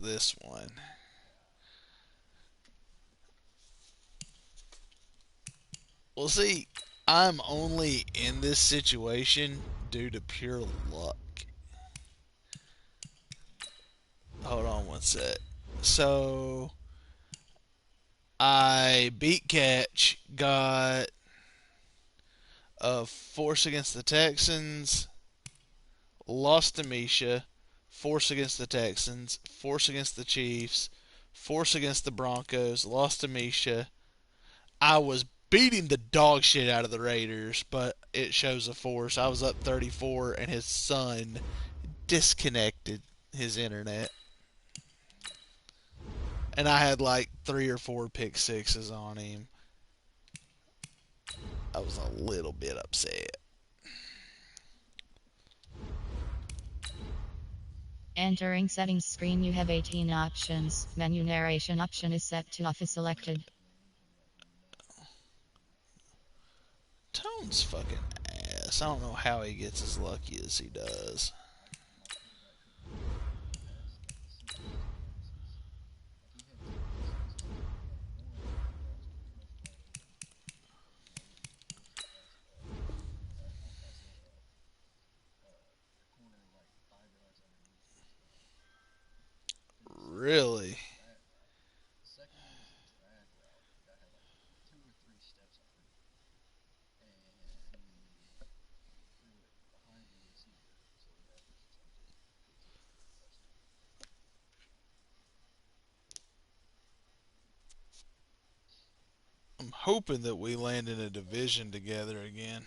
this one. Well, see, I'm only in this situation due to pure luck. Hold on one sec. So, I beat Catch, got a force against the Texans, lost to Misha, force against the Texans, force against the Chiefs, force against the Broncos, lost to Misha. I was beating the dog shit out of the Raiders, but it shows a force. I was up 34, and his son disconnected his internet. And I had like 3 or 4 pick sixes on him. I was a little bit upset. Entering settings screen, you have 18 options. Menu narration option is set to off is selected. Tone's fucking ass. I don't know how he gets as lucky as he does. Really? I'm hoping that we land in a division together again.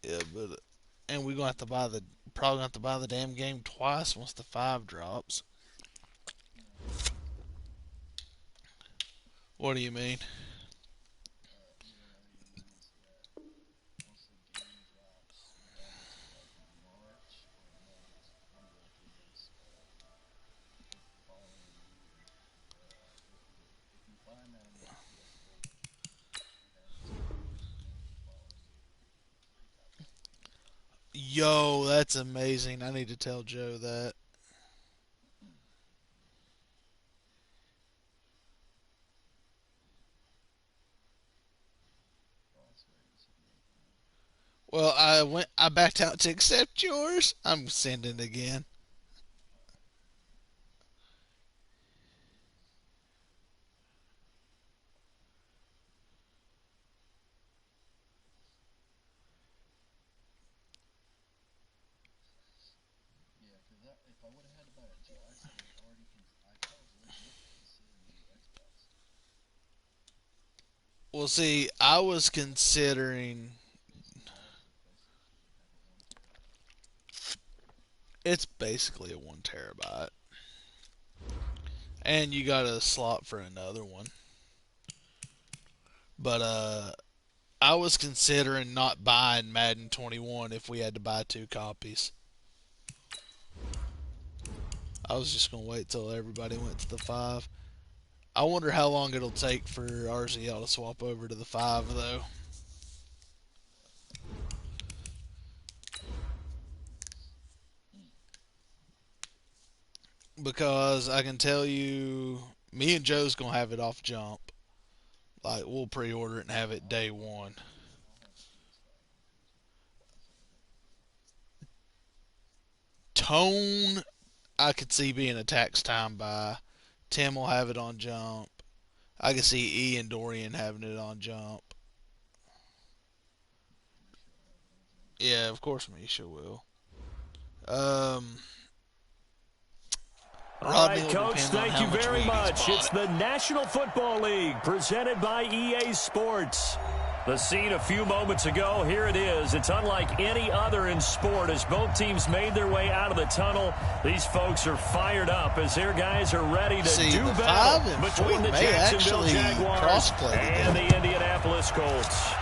Yeah, but and we're gonna have to buy the probably gonna have to buy the damn game twice once the 5 drops. What do you mean? Yo, that's amazing. I need to tell Joe that. Well, I backed out to accept yours. I'm sending again. Well, see, I was considering it's basically a 1 terabyte, and you got a slot for another one. But I was considering not buying Madden 21 if we had to buy 2 copies. I was just gonna wait till everybody went to the 5. I wonder how long it'll take for RZL to swap over to the 5 though. Because I can tell you, me and Joe's gonna have it off jump. Like we'll pre-order it and have it day one. Tone, I could see being a tax time buy. Tim will have it on jump. I can see E and Dorian having it on jump. Yeah, of course Misha will. Um, All Rodney right, will Coach, depend on thank how you much very weed he's much. It's bought. the National Football League presented by EA Sports. The scene a few moments ago, here it is. It's unlike any other in sport as both teams made their way out of the tunnel. These folks are fired up as their guys are ready to See, do the battle 5 and between 4 the may Jacksonville actually Jaguars cross-play and together. the Indianapolis Colts.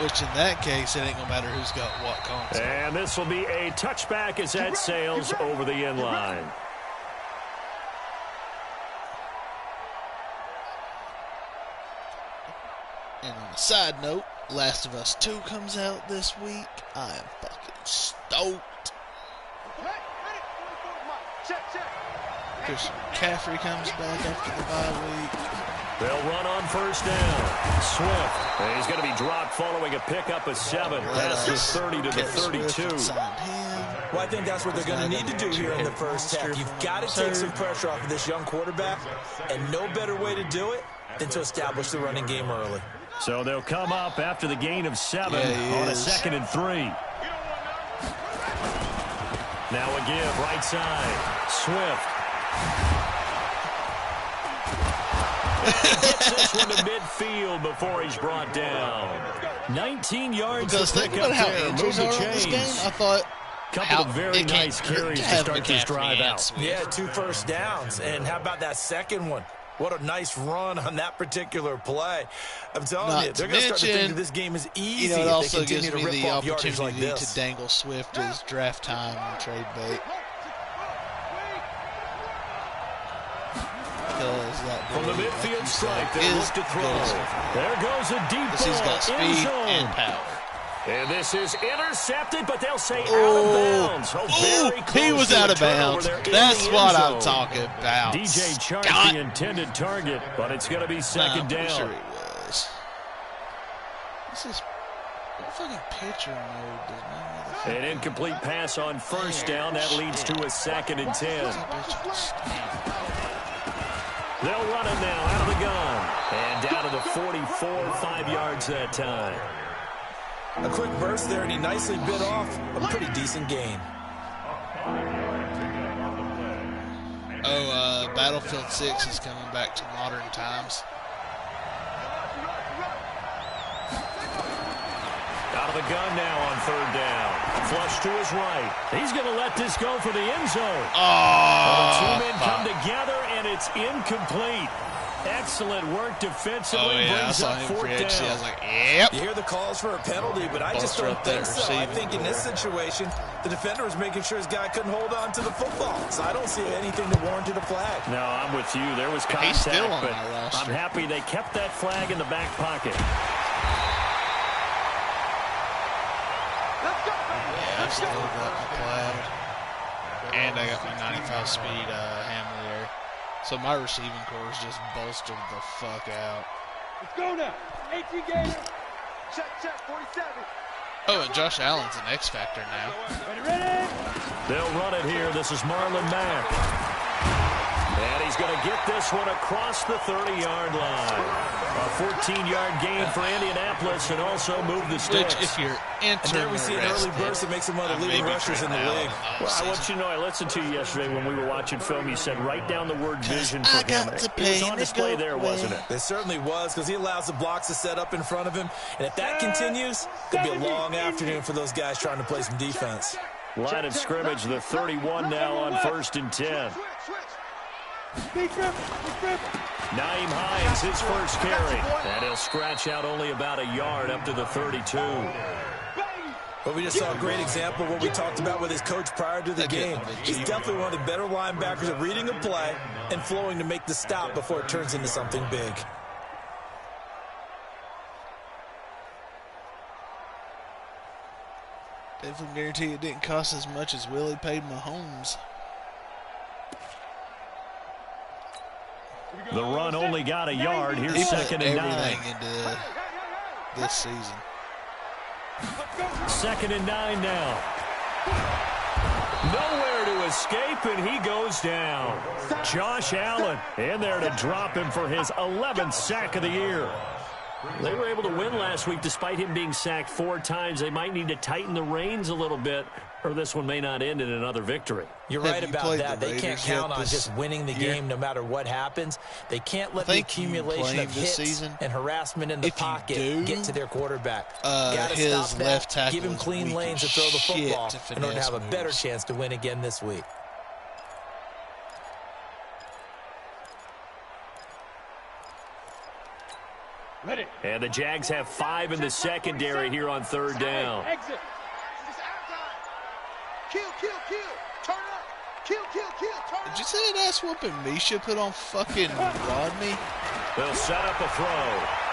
Which in that case, it ain't going to matter who's got what console. And this will be a touchback as that sails over the end line. And on a side note, Last of Us 2 comes out this week. I am fucking stoked. Christian McCaffrey comes back after the bye week. They'll run on first down. Swift. And he's going to be dropped following a pickup of 7. Past the 30 to the 32. Well, I think that's what they're going to need to do here in the first half. You've got to take some pressure off of this young quarterback, and no better way to do it than to establish the running game early. So they'll come up after the gain of 7 on a 2nd and 3. Now a give, right side. Swift. Gets this one to midfield before he's brought down. 19 yards. Because think about how injuries are in this game. I thought couple of very nice carries to start this drive out. Yeah, 2 first downs. And how about that second one? What a nice run on that particular play. I'm telling you, they're going to start to think that this game is easy. You know, it if also they continue gives me to rip the off yardage like opportunity this. to dangle Swift as draft time and trade bait. From the midfield strike, they look to throw. There goes a deep ball. He's got speed and power. And this is intercepted, but they'll say out of bounds. He was out of bounds. That's what I'm talking about. DJ Chark, the intended target, but it's going to be second down. Sure he was. This is fucking pitcher mode. An incomplete pass on first down. That leads to a 2nd and 10. They'll run it now out of the gun. And down to the 44, 5 yards that time. A quick burst there, and he nicely bit off a pretty decent gain. Battlefield 6 is coming back to modern times. Out of the gun now on 3rd down. Flush to his right. He's going to let this go for the end zone. Oh, the 2 men come together, and it's incomplete. Excellent work defensively. Brings up 4th down. I was like, yep. You hear the calls for a penalty, but I just don't think so. I think in this situation, the defender was making sure his guy couldn't hold on to the football. So I don't see anything that warranted a flag. No, I'm with you. There was contact, He's still on but my roster. I'm happy they kept that flag in the back pocket. Yeah, I've still got my cloud. And I got my 95 speed hammer there. So my receiving core is just bolstered the fuck out. Let's go now. 18 games. Check, 47. Oh, and Josh Allen's an X factor now. Ready? They'll run it here. This is Marlon Mack. And he's going to get this one across the 30-yard line. A 14-yard gain for Indianapolis and also move the sticks. Which, if you're And there we see an early burst that makes him one of the leading rushers in the league. Well, I want you to know, I listened to you yesterday when we were watching film. You said write down the word vision for him. It was on display there, wasn't it? It certainly was, because he allows the blocks to set up in front of him. And if that continues, it'll be a long afternoon for those guys trying to play some defense. Line of scrimmage, the 31 now on 1st and 10. Naeem Hines, his first carry. And he'll scratch out only about a yard up to the 32. But we just saw a great example of what we talked about with his coach prior to the game. He's definitely one of the better linebackers at reading a play and flowing to make the stop before it turns into something big. Definitely guarantee it didn't cost as much as Willie paid Mahomes. The run only got a yard. Here's He 2nd put and 9. everything into this season. 2nd and 9 now. Nowhere to escape, and he goes down. Josh Allen in there to drop him for his 11th sack of the year. They were able to win last week despite him being sacked 4 times. They might need to tighten the reins a little bit, or this one may not end in another victory. You're right about that. They can't count on just winning the game no matter what happens. They can't let the accumulation of hits and harassment in the pocket get to their quarterback. Got to stop that, give him clean lanes to throw the football in order to have a better chance to win again this week. And the Jags have 5 in the secondary here on 3rd down. Exit. Kill. Turn up. Kill. Turn up. Did you see that ass whooping Misha put on fucking Rodney? They'll set up a throw.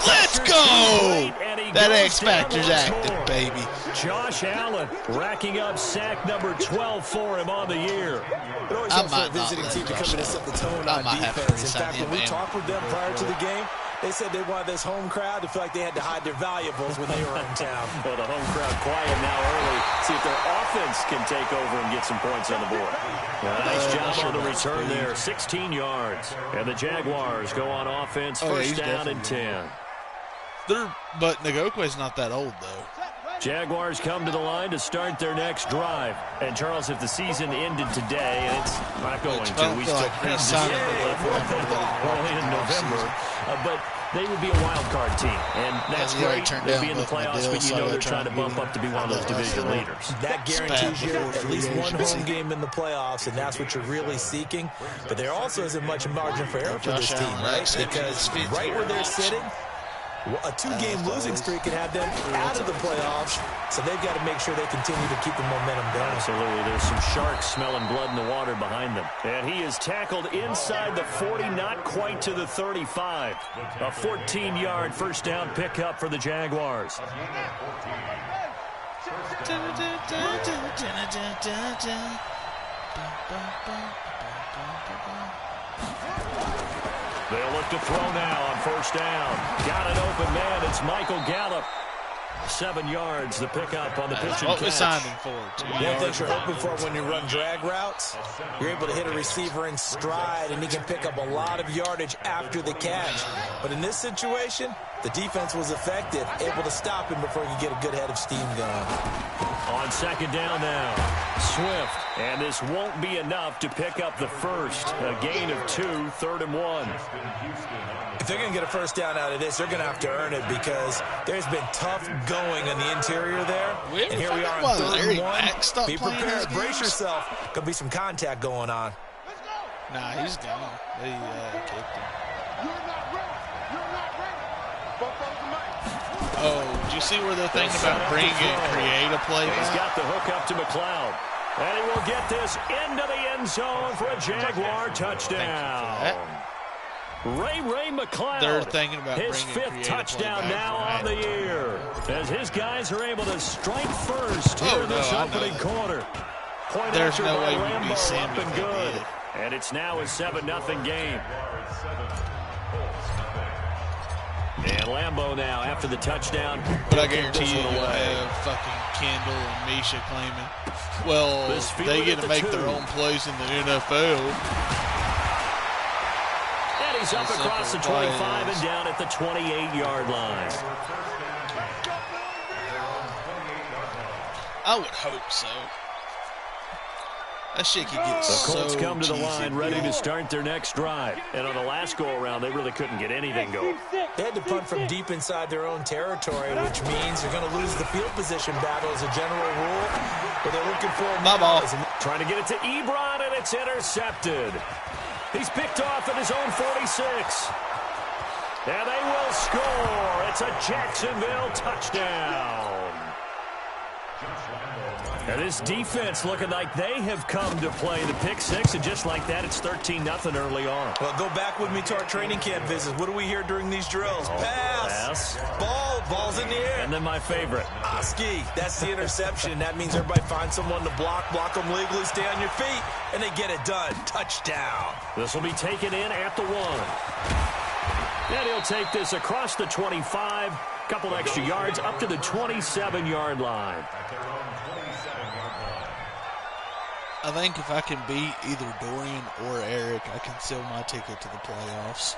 Let's go! That X Factor's active, baby. Josh Allen racking up sack number 12 for him on the year. It always helps for a visiting team to come in and set the tone on defense. In fact, when we talked with them prior to the game, they said they wanted this home crowd to feel like they had to hide their valuables when they were in town. Well, the home crowd quiet now early. See if their offense can take over and get some points on the board. Nice job on the return there. 16 yards. And the Jaguars go on offense. First down and 10. But Ngokwe's not that old, though. Jaguars come to the line to start their next drive. And, Charles, if the season ended today, and it's not going to, we still have early in November. But they would be a wild card team, and that's great. They'll be in the playoffs, but you know they're trying to bump up to be one of those division leaders. That guarantees you at least one home game in the playoffs, and that's what you're really seeking. But there also isn't much margin for error for this team, right? Because right where they're sitting, a 2-game losing streak can have them out of the playoffs, so they've got to make sure they continue to keep the momentum going. Absolutely. There's some sharks smelling blood in the water behind them. And he is tackled inside the 40, not quite to the 35. A 14-yard first down pickup for the Jaguars. They'll look to throw now on first down. Got an open man. It's Michael Gallup. 7 yards, the pickup on the pitch and catch. What we signed him for? One thing you're hoping for when you run drag routes, you're able to hit a receiver in stride, and he can pick up a lot of yardage after the catch. But in this situation, the defense was effective, able to stop him before he could get a good head of steam going. On second down now, Swift. And this won't be enough to pick up the first. A gain of 2, 3rd and 1. If they're going to get a first down out of this, they're going to have to earn it because there's been tough going on the interior there. And here we are on 3rd and 1. Be prepared. Brace yourself. Going to be some contact going on. Nah, he's gone. They kicked him. Oh, did you see where they're thinking about bringing create a play back? He's got the hook up to McLeod. And he will get this into the end zone for a Jaguar touchdown. Ray McLeod. They're thinking about his 5th touchdown now on the year. As his guys are able to strike first here in this opening quarter. Point There's after no by way we'd Lambo be Sammy up and good. And it's now a 7-0 game. And Lambo now after the touchdown. But I guarantee you, you'll have fucking Kendall and Misha claiming, well, they get to make their own plays in the NFL. And he's up across the 25 and down at the 28-yard line. I would hope so. That shit could get so The Colts come to the cheesy. line ready to start their next drive. And on the last go-around, they really couldn't get anything going. They had to punt from deep inside their own territory, which means they're going to lose the field position battle as a general rule. But they're looking for my ball. Trying to get it to Ebron, and it's intercepted. He's picked off at his own 46. And they will score. It's a Jacksonville touchdown. And this defense looking like they have come to play the pick six, and just like that, it's 13-0 early on. Well, go back with me to our training camp visits. What do we hear during these drills? Pass. Ball's in the air. And then my favorite. Oski, that's the interception. That means everybody finds someone to block them legally, stay on your feet, and they get it done. Touchdown. This will be taken in at the 1. And he'll take this across the 25, couple extra yards up to the 27-yard line. I think if I can beat either Dorian or Eric, I can sell my ticket to the playoffs.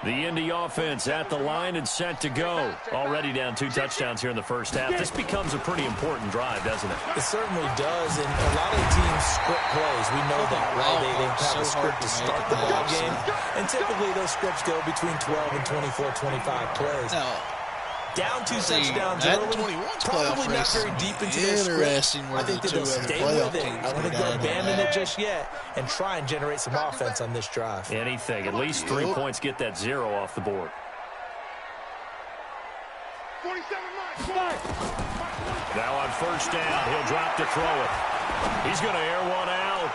The Indy offense at the line and set to go. Already down 2 touchdowns here in the first half. This becomes a pretty important drive, doesn't it? It certainly does, and a lot of teams script plays. We know that, right? They have a script to start the ball game, and typically those scripts go between 12 and 24, 25 plays. Now, Down 2 touchdowns early. Probably not very deep into their script. I think that they'll stay with it. I don't think they'll abandon it just yet and try and generate some offense on this drive. Anything. At least 3 points, get that 0 off the board. 47 Now on first down, he'll drop to throw it. He's going to air one out.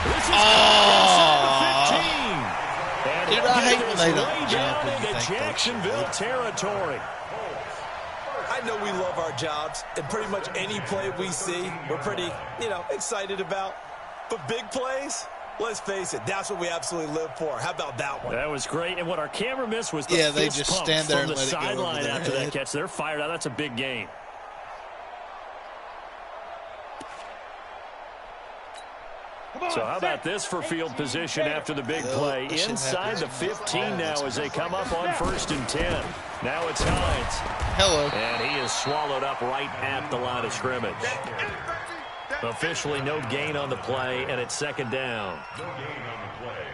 This is inside the 15. And dude, I hate when they don't way jump down when you into think Jacksonville territory. I know we love our jobs, and pretty much any play we see, we're pretty, excited about. But big plays, let's face it, that's what we absolutely live for. How about that one? That was great. And what our camera missed was the they fist just pump stand there from and the let it go over sideline their after that head. catch. They're fired out. That's a big game. So how about this for field position after the big play? Inside the 15 now as they come up on 1st and 10. Now it's Hines. Hello. And he is swallowed up right at the line of scrimmage. Officially no gain on the play, and it's 2nd down.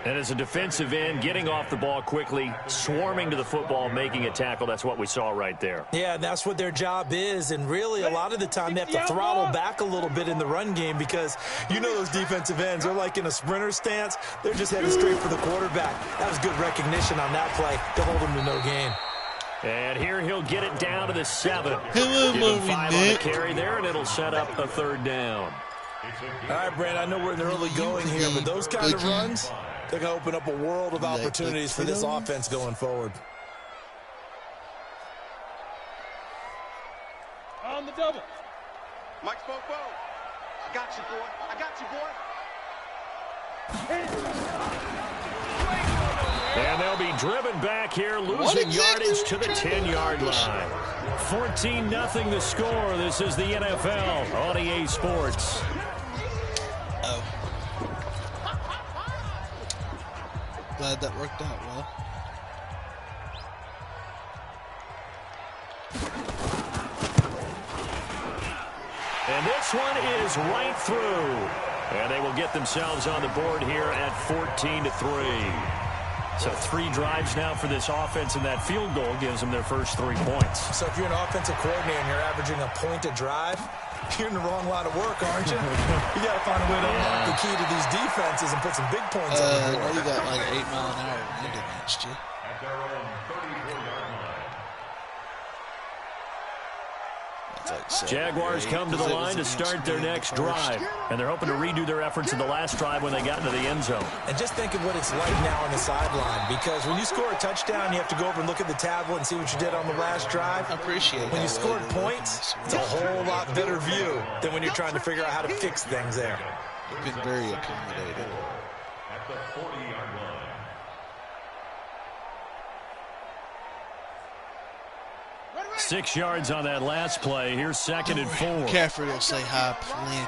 And as a defensive end, getting off the ball quickly, swarming to the football, making a tackle, that's what we saw right there. Yeah, that's what their job is, and really a lot of the time they have to throttle back a little bit in the run game because those defensive ends, they're like in a sprinter stance. They're just heading straight for the quarterback. That was good recognition on that play to hold them to no gain. And here he'll get it down to the 7. Hello, Give him 5 on the carry there, and it'll set up a 3rd down. All right, Brand, I know we're in the early going here, but those kind of runs, they're going to open up a world of opportunities for this offense going forward. On the double. Mike Spopo. I got you, boy. I got you, boy. And they'll be driven back here, losing yardage to the 10-yard line. 14-0 the score. This is the NFL on EA Sports. Oh. Glad that worked out well. And this one is right through. And they will get themselves on the board here at 14-3. So 3 drives now for this offense, and that field goal gives them their first 3 points. So if you're an offensive coordinator and you're averaging a point a drive, you're in the wrong line of work, aren't you? You got to find a way to unlock the key to these defenses and put some big points on the board. You got like 8-mile-an-hour wind against you. Jaguars come to the line to start their next drive, and they're hoping to redo their efforts in the last drive when they got into the end zone. And just think of what it's like now on the sideline, because when you score a touchdown, you have to go over and look at the tablet and see what you did on the last drive. I appreciate it. When you scored points, it's a whole lot better view than when you're trying to figure out how to fix things there. You've been very accommodating. At the 40-yard line. 6 yards on that last play. Here's 2nd and 4. McCaffrey will say hi plenty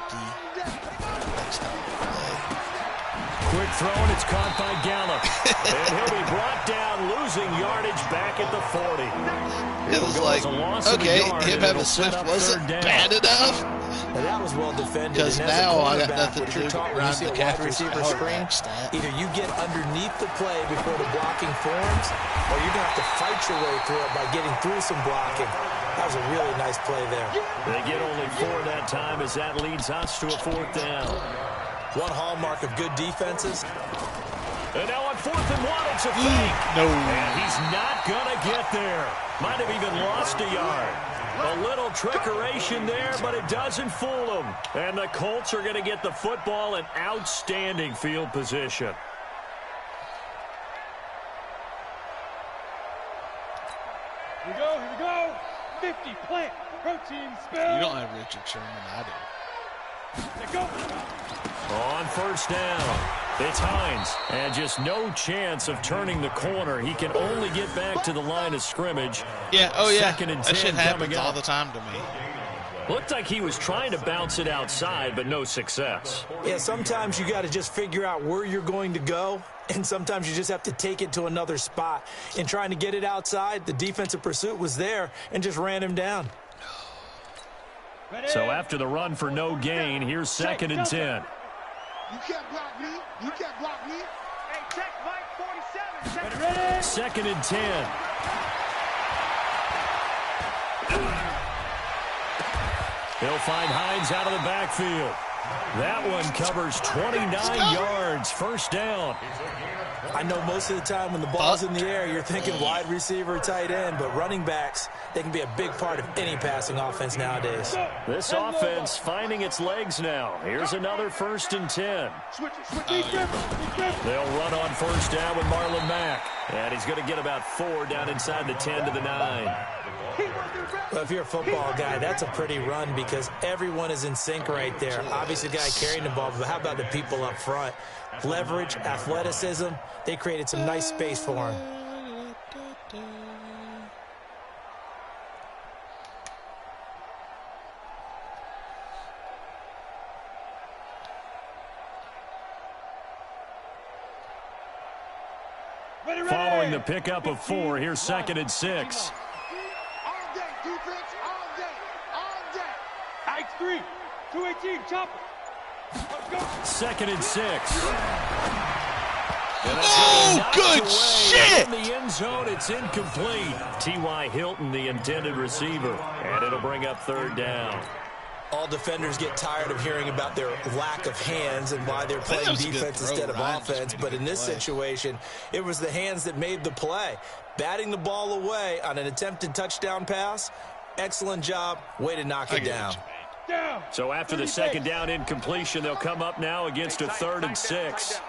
next time we play. Quick throw, and it's caught by Gallup. And he'll be brought down, losing yardage back at the 40. It was like, okay, him having Swift wasn't bad enough. And that was well defended. Because now I got nothing to do but run McCaffrey's screen. Either you get underneath the play before the blocking forms, or you're going to have to fight your way through it by getting through some blocking. That was a really nice play there. They get only 4 that time as that leads us to a 4th down. One hallmark of good defenses. And now on 4th and 1, it's a fake. No. And he's not going to get there. Might have even lost a yard. A little trickeration there, but it doesn't fool them. And the Colts are going to get the football in outstanding field position. Here we go, here we go. 50 plant, protein spill. You don't have Richard Sherman, I do. Let go. On 1st down, it's Hines. And just no chance of turning the corner. He can only get back to the line of scrimmage. Yeah, oh yeah. 2nd and 10 that shit happens coming all up. the time to me. Looked like he was trying to bounce it outside, but no success. Yeah, sometimes you got to just figure out where you're going to go, and sometimes you just have to take it to another spot. In trying to get it outside, the defensive pursuit was there and just ran him down. So after the run for no gain, here's 2nd and 10. You can't block me. You can't block me. Hey, check Mike 47. 2nd and 10. He'll find Hines out of the backfield. That one covers 29 yards. First down. I know most of the time when the ball's in the air, you're thinking wide receiver, tight end, but running backs, they can be a big part of any passing offense nowadays. This offense finding its legs now. Here's another 1st and 10. They'll run on first down with Marlon Mack. And he's going to get about 4 down inside the 10 to the 9. Well, if you're a football guy, that's a pretty run because everyone is in sync right there. Obviously, the guy carrying the ball, but how about the people up front? Leverage, athleticism, they created some nice space for him. Following the pickup of 4, here's 2nd and 6. All day, defense, all day, all day. Ike 3, 218, chopper. Let's go. 2nd and 6. Oh, good shit! In the end zone, it's incomplete. T.Y. Hilton, the intended receiver, and it'll bring up 3rd down. All defenders get tired of hearing about their lack of hands and why they're playing defense instead of offense. But in this situation, it was the hands that made the play. Batting the ball away on an attempted touchdown pass, excellent job. Way to knock it down. So after the 2nd down incompletion, they'll come up now against a 3rd and 6.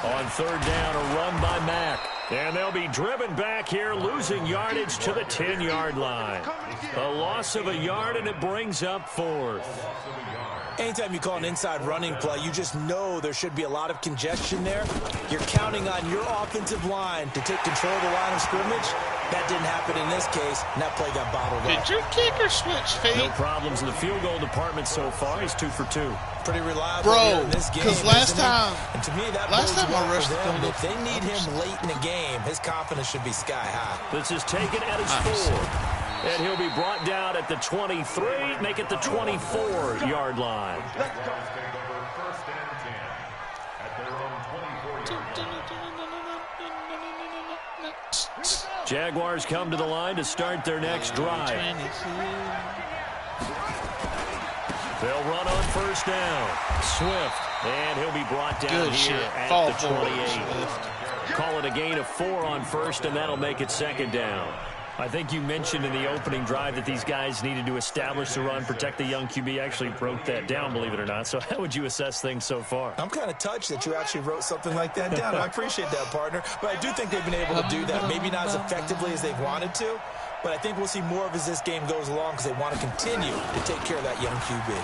On 3rd down, a run by Mack. And they'll be driven back here, losing yardage to the 10-yard line. A loss of a yard, and it brings up 4th. Anytime you call an inside running play, you just know there should be a lot of congestion there. You're counting on your offensive line to take control of the line of scrimmage. That didn't happen in this case, and that play got bottled up. Did your kicker switch feet? No problems in the field goal department so far. He's 2 for 2. Pretty reliable in this game. Because last time, and to me, that last time I rushed them. If they need him late in the game, his confidence should be sky high. This is taken at his 4. And he'll be brought down at the 23, make it the 24-yard line. Jaguars come to the line to start their next drive. They'll run on first down. Swift, and he'll be brought down at the 28. Call it a gain of 4 on first, and that'll make it 2nd down. I think you mentioned in the opening drive that these guys needed to establish the run, protect the young QB. Actually broke that down, believe it or not. So how would you assess things so far? I'm kind of touched that you actually wrote something like that down. I appreciate that, partner. But I do think they've been able to do that, maybe not as effectively as they've wanted to. But I think we'll see more of as this game goes along because they want to continue to take care of that young QB.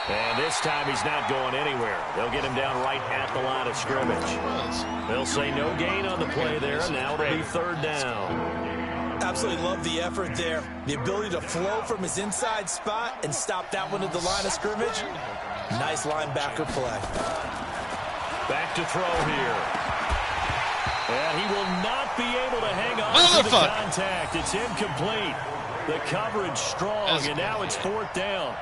And this time he's not going anywhere. They'll get him down right at the line of scrimmage. They'll say no gain on the play there. Now it'll be 3rd down. Absolutely love the effort there. The ability to flow from his inside spot and stop that one at the line of scrimmage. Nice linebacker play. Back to throw here. And he will not be able to hang on to the contact. It's incomplete. The coverage strong, and now it's 4th down.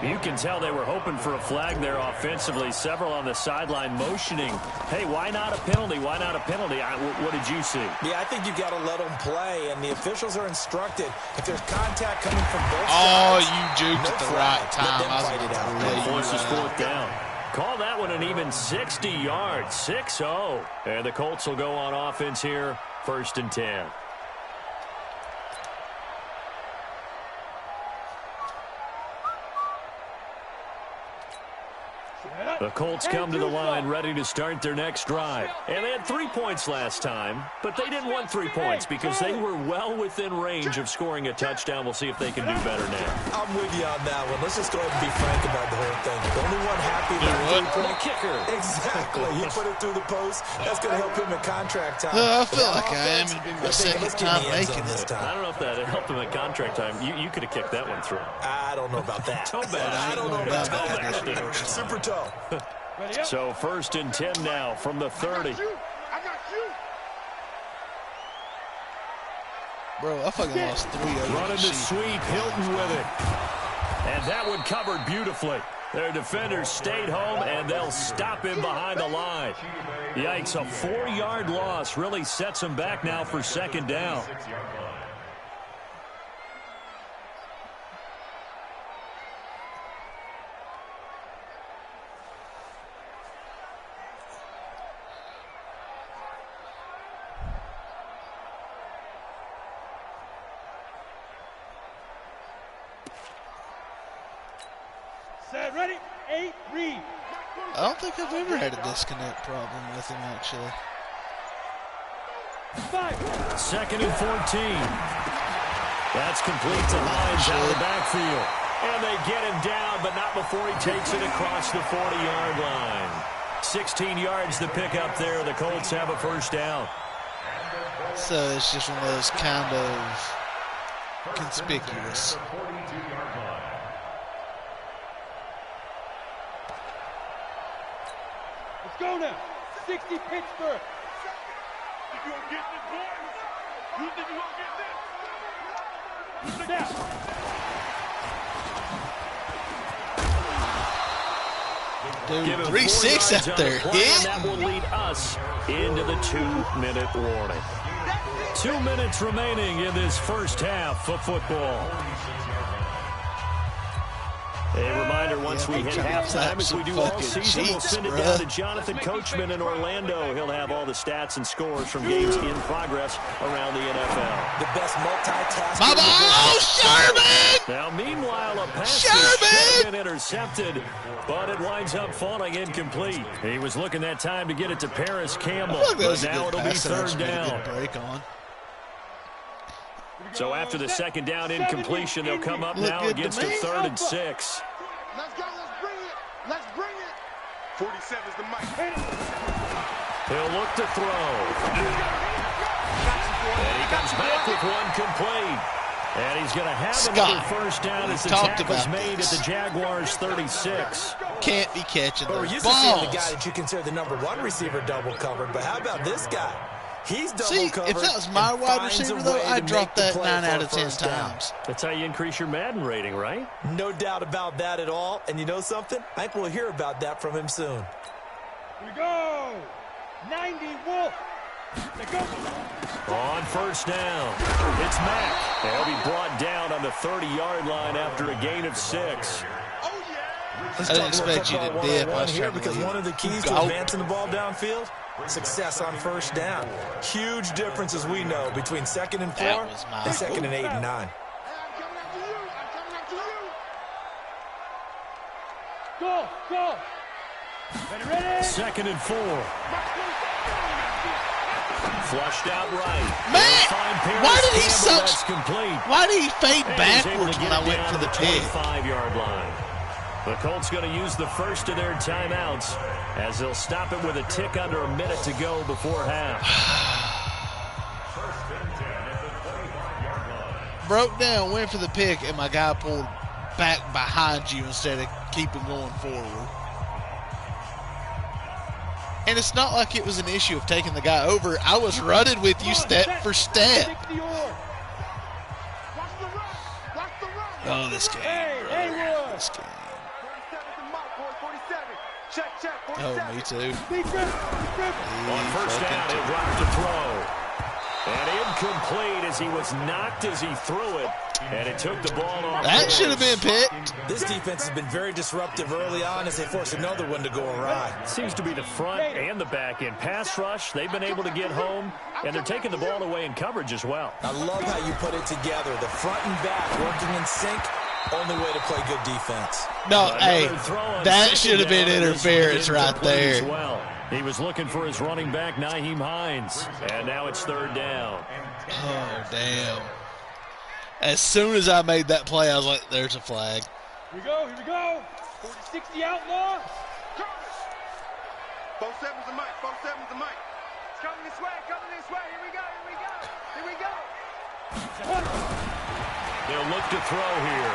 You can tell they were hoping for a flag there offensively. Several on the sideline motioning. Hey, why not a penalty? Why not a penalty? What did you see? Yeah, I think you've got to let them play, and the officials are instructed. If there's contact coming from both sides, you juked at the right time. Let them fight it out. Forces 4th down. Call that one an even 60 yards, 6-0. And the Colts will go on offense here, 1st and 10. The Colts come to the line ready to start their next drive. And they had 3 points last time, but they didn't want 3 points because they were well within range of scoring a touchdown. We'll see if they can do better now. I'm with you on that one. Let's just go ahead and be frank about the whole thing. The only one happy about the kicker. Exactly. He put it through the post. That's going to help him in contract time. I feel like I am. It'll be my 2nd time making this time. I don't know if that helped him in contract time. You could have kicked that one through. I don't know about that. Toe bad. I don't know about that. Super toe. So 1st and 10 now from the 30. I got you. Bro, I fucking lost 3 over. Running the sweep, Hilton with it. And that one covered beautifully. Their defenders stayed home, and they'll stop him behind the line. Yikes, a 4-yard loss really sets him back now for second down. Ready? 8, read. I don't think I've ever had a disconnect problem with him, actually. 5. Second and 14. That's complete to Hines out of the backfield. And they get him down, but not before he takes it across the 40-yard line. 16 yards to pick up there. The Colts have a first down. So it's just one of those kind of conspicuous. Let's go now. 60 Pittsburgh. You gonna get this, boys? You think you gonna get this? Now. Dude, 3-6 out there. Hit. That will lead us into the 2-minute warning. 2 minutes remaining in this first half of football. A reminder, once we hit halftime, as we do all season, we'll send it down to Jonathan Coachman in Orlando. He'll have all the stats and scores from games in progress around the NFL. The best multitasker. Oh, Sherman! Now, meanwhile, a pass should have been intercepted, but it winds up falling incomplete. He was looking that time to get it to Paris Campbell, but now it'll be third down. So after the second down incompletion, they'll come up now against a 3rd and 6. Let's go, let's bring it. Let's bring it. 47's the mic. He'll look to throw. And he comes back with one complete. And he's going to have another first down as the tackle's made at the Jaguars' 36. Can't be catching those balls. We're used to seeing the guy that you consider the #1 receiver double covered, but how about this guy? He's double covered. If that was my wide receiver, though, I'd drop that 9 out of 10 times. That's how you increase your Madden rating, right? No doubt about that at all. And you know something? I think we'll hear about that from him soon. Here we go. 90 Wolf. On first down, it's Mack. He'll be brought down on the 30-yard line after a gain of 6. I didn't expect you to dip. I was here because one of the keys to advancing the ball downfield, success on first down. Huge difference, as we know, between 2nd and 4 and 2nd and 8 and 9. Go, go. Ready? 2nd and 4. Flushed out right. Man, why did he complete. Why did he fade backwards when I went for the pick? 25-yard line. The Colts going to use the first of their timeouts as they'll stop it with a tick under a minute to go before half. Broke down, went for the pick, and my guy pulled back behind you instead of keeping going forward. And it's not like it was an issue of taking the guy over. I was running with you step for step. Oh, this game. This game. Oh, me too. On first down, he'll drop to throw. And incomplete as he was knocked as he threw it. And it took the ball off. That should have been picked. This defense has been very disruptive early on as they force another one to go awry. Seems to be the front and the back end. Pass rush, they've been able to get home, and they're taking the ball away in coverage as well. I love how you put it together. The front and back working in sync. Only way to play good defense. No, hey, that should have been interference right there. Well, he was looking for his running back, Nyheim Hines, and now it's third down. Oh, damn. As soon as I made that play, I was like, there's a flag. Here we go, here we go. 40-60 outlaw. 47's the mic, 47's the mic. It's coming this way, here we go, here we go, here we go. They'll look to throw here.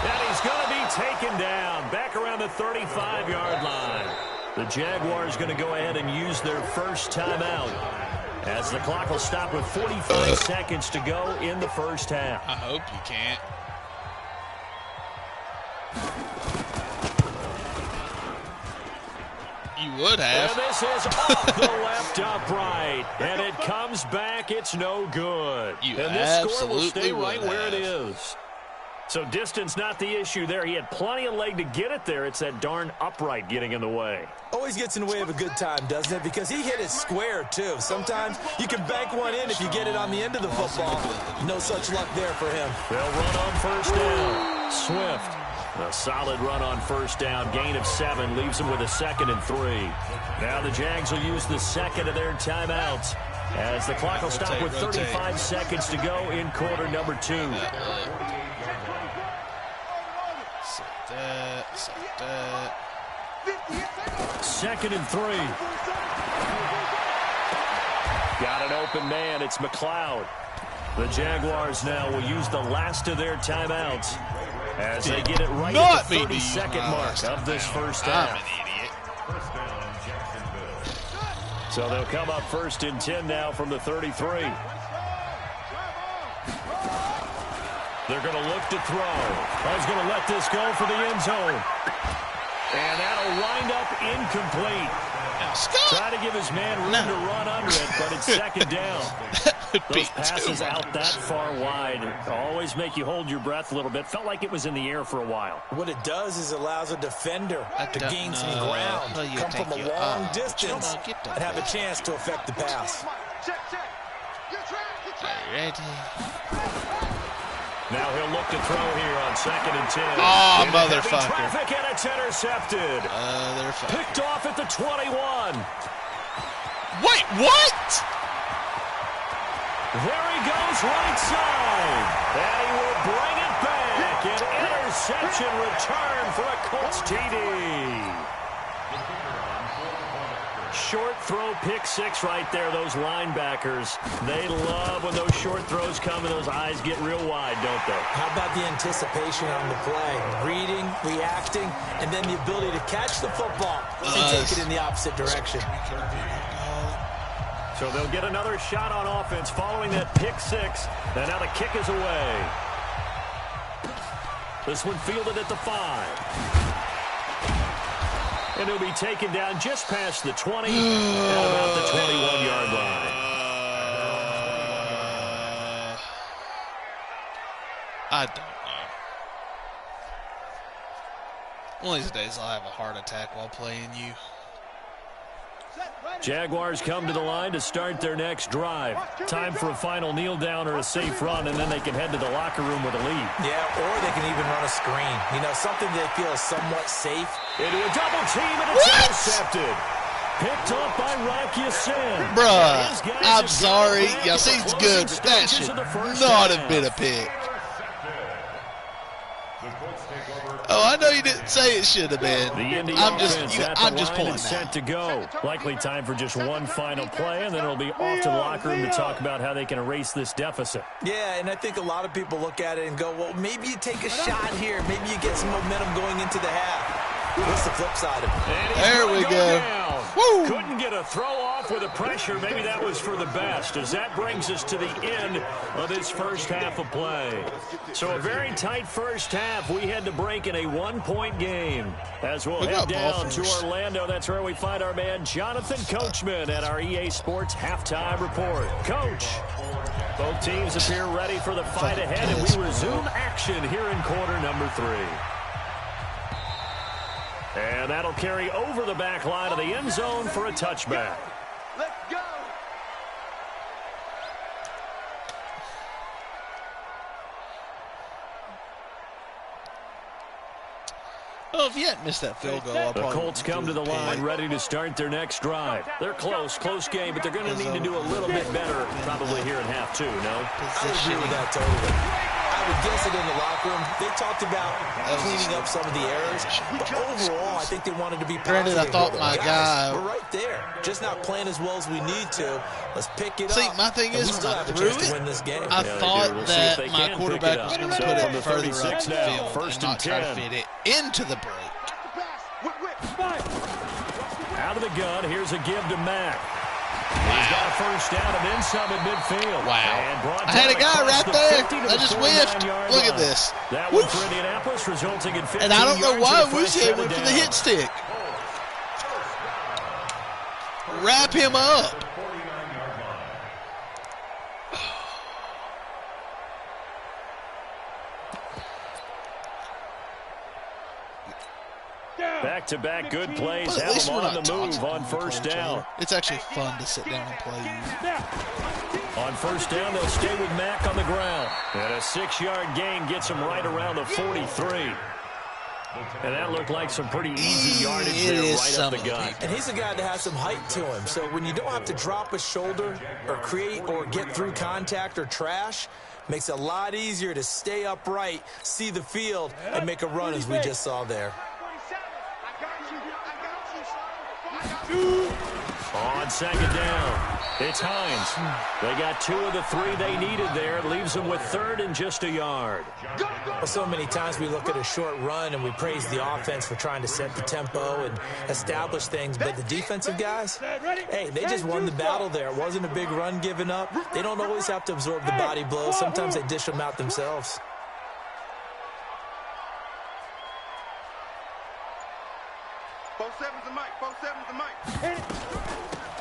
And he's going to be taken down back around the 35-yard line. The Jaguars going to go ahead and use their first timeout as the clock will stop with 45 seconds to go in the first half. I hope you can't. You would have. And this is off the left upright. And it comes back. It's no good. And this score will stay right where it is. So distance not the issue there. He had plenty of leg to get it there. It's that darn upright getting in the way. Always gets in the way of a good time, doesn't it? Because he hit it square, too. Sometimes you can bank one in if you get it on the end of the football. No such luck there for him. They'll run on first down. Swift. A solid run on first down. Gain of 7 leaves them with a 2nd and 3. Now the Jags will use the second of their timeouts as the clock will stop with 35 seconds to go in quarter number 2. Second and 3. Got an open man. It's McLeod. The Jaguars now will use the last of their timeouts as they get it right at the 30-second mark of this first half. So they'll come up 1st and 10 now from the 33. They're going to look to throw. He's going to let this go for the end zone. And that'll wind up incomplete. Try to give his man room to run under it, but it's 2nd down. Those passes out that far wide always make you hold your breath a little bit. Felt like it was in the air for a while. What it does is allows a defender to gain some ground, come from a long distance, and have a chance to affect the pass. Ready. Now he'll look to throw here on 2nd and 10. Oh, motherfucker. Traffic, and it's intercepted. Picked off at the 21. Wait, what? There he goes right side. And he will bring it back. An interception return for a Colts TD. Short throw, pick 6 right there. Those linebackers, they love when those short throws come and those eyes get real wide, don't they? How about the anticipation on the play? Reading, reacting, and then the ability to catch the football and take it in the opposite direction. So they'll get another shot on offense following that pick 6. And now the kick is away. This one fielded at the 5. And he'll be taken down just past the 20 at about the 21-yard line. I don't know. One of these days I'll have a heart attack while playing you. Jaguars come to the line to start their next drive. Time for a final kneel down or a safe run, and then they can head to the locker room with a lead. Yeah, or they can even run a screen. You know, something they feel is somewhat safe. Into a double team, and it's intercepted. Picked up by Rocky Sin. Bruh, I'm sorry. Yassine's good, but that should not have been a pick. Oh, I know you didn't say it should have been. I'm just pointing set to go. Likely time for just one final play, and then it'll be off to the locker room to talk about how they can erase this deficit. Yeah, and I think a lot of people look at it and go, well, maybe you take a shot here. Maybe you get some momentum going into the half. What's the flip side of it? There we go. Woo. Couldn't get a throw off with the pressure. Maybe that was for the best, as that brings us to the end of this first half of play. So a very tight first half. We had to break in a 1-point game. As we'll head down to Orlando, that's where we find our man Jonathan Coachman at our EA Sports Halftime Report. Coach, both teams appear ready for the fight ahead, and we resume action here in quarter number 3. And that'll carry over the back line of the end zone for a touchback. Let's go. Oh, if you hadn't missed that field goal, the Colts come to the line ready to start their next drive. They're close game, but they're going to need to do a little bit better probably here in half 2, no? I agree with that totally. I would guess it in the locker room. They talked about cleaning up some of the errors, but overall, I think they wanted to be positive. Granted, I thought my guy... We're right there. Just not playing as well as we need to. Let's pick it up. See, my thing is, when I threw it, win this game. I thought that my quarterback was going to put it further up the field and not try to fit it into the break. Out of the gun, here's a give to Mack. He's got a first down and then some at midfield. Wow. I had a guy right there. I just whiffed. Look at this. That one for Indianapolis, resulting in 15 and I don't know why we said went for the hit stick. Wrap him up. Back-to-back good plays. Have them on the move on first down. It's actually fun to sit down and play you. On first down, they'll stay with Mack on the ground. And a 6-yard gain gets him right around the 43. And that looked like some pretty easy yardage there right up the gut. And he's a guy that has some height to him. So when you don't have to drop a shoulder or create or get through contact or trash, makes it a lot easier to stay upright, see the field, and make a run as we just saw there. On second down, it's Hines. They got 2 of the 3 they needed there. It leaves them with 3rd and just a yard. Well, so many times we look at a short run and we praise the offense for trying to set the tempo and establish things. But the defensive guys, hey, they just won the battle there. It wasn't a big run given up. They don't always have to absorb the body blows. Sometimes they dish them out themselves.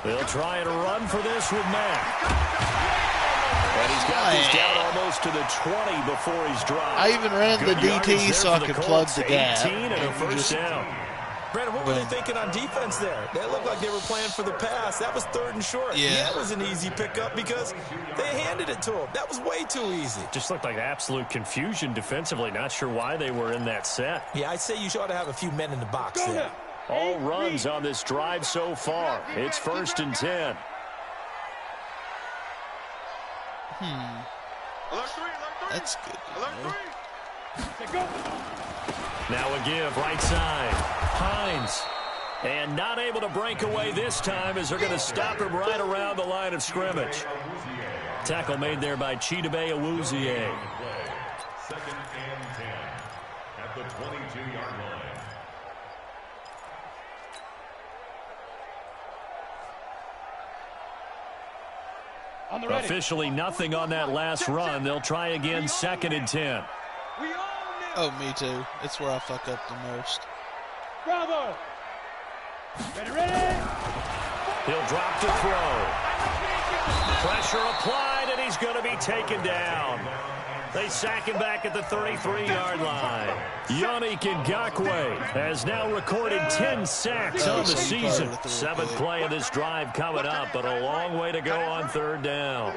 They'll try and run for this with Mack. And he's got this down almost to the 20 before he's dropped. I even ran the DT so I could plug the gap. 18 and a first down. Brandon, what were they thinking on defense there? They looked like they were playing for the pass. That was 3rd and short. Yeah. That was an easy pickup because they handed it to him. That was way too easy. Just looked like absolute confusion defensively. Not sure why they were in that set. Yeah, I'd say you ought to have a few men in the box there. All runs on this drive so far. It's 1st and 10. That's good. Now a give, right side. Hines. And not able to break away this time as they're going to stop him right around the line of scrimmage. Tackle made there by Chidobe Awuzie. 2nd and 10 at the 22-yard line. Officially nothing on that last run. They'll try again, 2nd and 10. Oh, me too. It's where I fuck up the most. Bravo! Ready! He'll drop to throw. Pressure applied, and he's going to be taken down. They sack him back at the 33-yard line. Yannick Ngakoue has now recorded 10 sacks on the season. 7th play of this drive coming up, but a long way to go on 3rd down.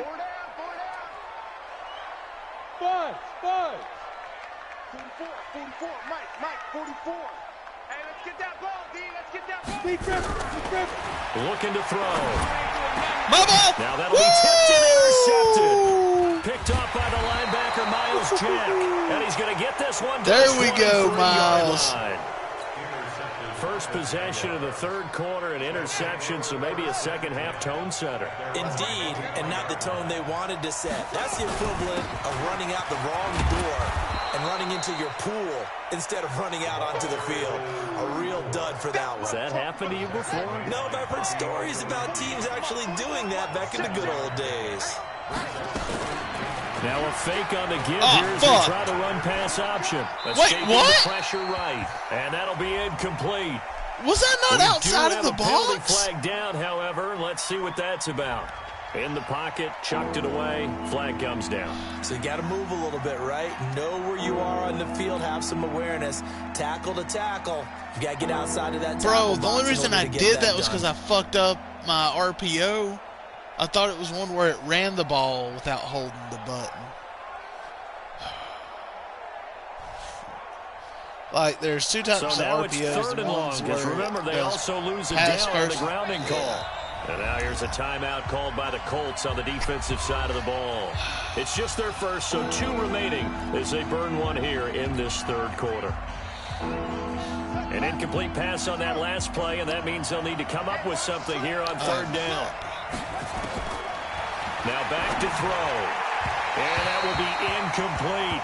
5. 44, Mike, 44. Hey, let's get that ball, D. Let's get that ball. Be Griffin. Looking to throw. Bubba! Now that'll be tipped and intercepted. Picked off by the linebacker, Miles Jack. And he's going to get this one. There we go, Miles. First possession of the 3rd quarter, an interception, so maybe a second-half tone setter. Indeed, and not the tone they wanted to set. That's the equivalent of running out the wrong door and running into your pool instead of running out onto the field. A real dud for that one. Has that happened to you before? No, but I've heard stories about teams actually doing that back in the good old days. Now a fake on the give here as they try the run-pass option. Wait, what? Pressure right, and that'll be incomplete. Was that not outside of the box? Flag down, however. Let's see what that's about. In the pocket, chucked it away. Flag comes down. So you got to move a little bit, right? Know where you are on the field. Have some awareness. Tackle to tackle. You got to get outside of that tackle. Bro, the only reason I did that was because I fucked up my RPO. I thought it was one where it ran the ball without holding the button. Like, there's 2 types of RPOs. It's 3rd and long, because remember, they also lose a down on the grounding call. And now here's a timeout called by the Colts on the defensive side of the ball. It's just their first, so 2 remaining as they burn one here in this 3rd quarter. An incomplete pass on that last play, and that means they'll need to come up with something here on 3rd down. Now back to throw. And that will be incomplete.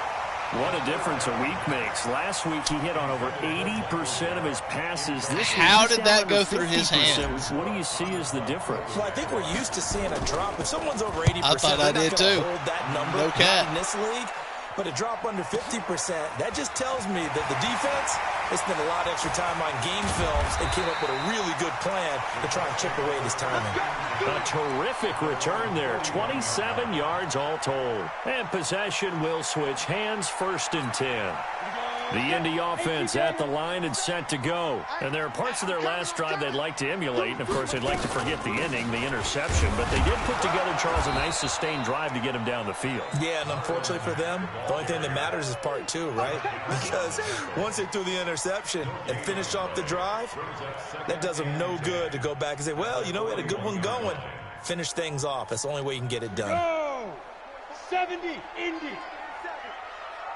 What a difference a week makes. Last week he hit on over 80% of his passes. This week, how did that go through his hands? What do you see as the difference? Well, I think we're used to seeing a drop. If someone's over 80%, I thought I did too. Hold that number no cap in this league. But to drop under 50%, that just tells me that the defense has spent a lot of extra time on game films and came up with a really good plan to try and chip away at his timing. A terrific return there. 27 yards all told. And possession will switch hands, 1st and 10. The Indy offense at the line and set to go. And there are parts of their last drive they'd like to emulate. And, of course, they'd like to forget the inning, the interception. But they did put together, Charles, a nice sustained drive to get him down the field. Yeah, and unfortunately for them, the only thing that matters is part 2, right? Because once they threw the interception and finished off the drive, that does them no good to go back and say, well, you know, we had a good one going. Finish things off. That's the only way you can get it done. Go! 70, Indy.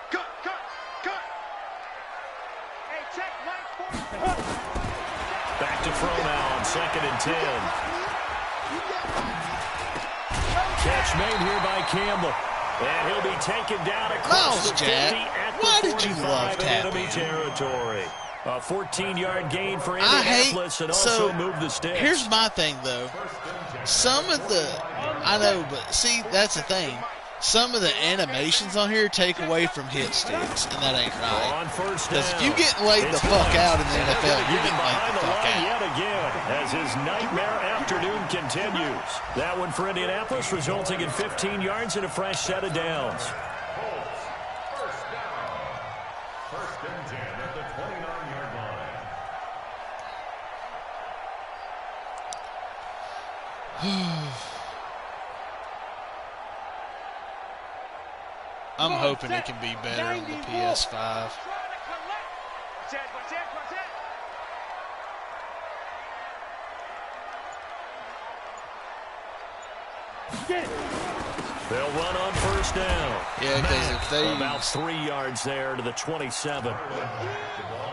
Cut, cut, cut. Hey, check, Mike. Back to throw now on 2nd and 10. Catch made here by Campbell. And he'll be taken down across the 50 at the 45 in enemy territory. A 14-yard gain for Indianapolis and also move the sticks. Here's my thing, though. Some of the, I know, but see, that's the thing. Some of the animations on here take away from hit sticks, and that ain't right. Because if you get laid the fuck out in the NFL, you're getting laid the fuck out. Yet again, as his nightmare afternoon continues. That one for Indianapolis, resulting in 15 yards and a fresh set of downs. First and 10 at the 29-yard line. I'm hoping it can be better on the PS5. Watch it, watch it, watch it. They'll run on 1st down. Yeah, because if they... About 3 yards there to the 27.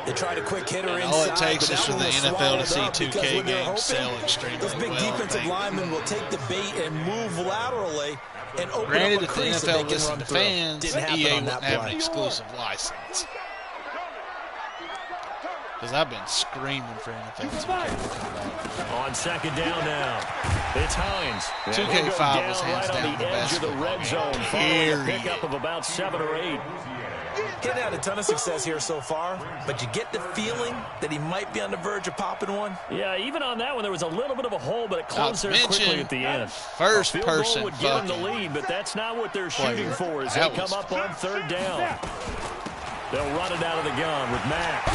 They tried a quick hitter inside. All it takes is for the NFL to see 2K games sell extremely well. Those big defensive linemen will take the bait and move laterally and open Granted, up a if the crease that NFL they can listened run to through. fans, Didn't happen EA on wouldn't that have an play. exclusive license. Because I've been screaming for NFL 2K to come back. On 2nd down now, it's Hines. 2K5 was hands right down on the edge of the red zone, following a pickup of about 7 or 8. Getting had a ton of success here so far, but you get the feeling that he might be on the verge of popping one. Yeah, even on that one, there was a little bit of a hole, but it closed there quickly at the end. First person would give them the lead, but that's not what they're shooting for as they come up on 3rd down. They'll run it out of the gun with Mack.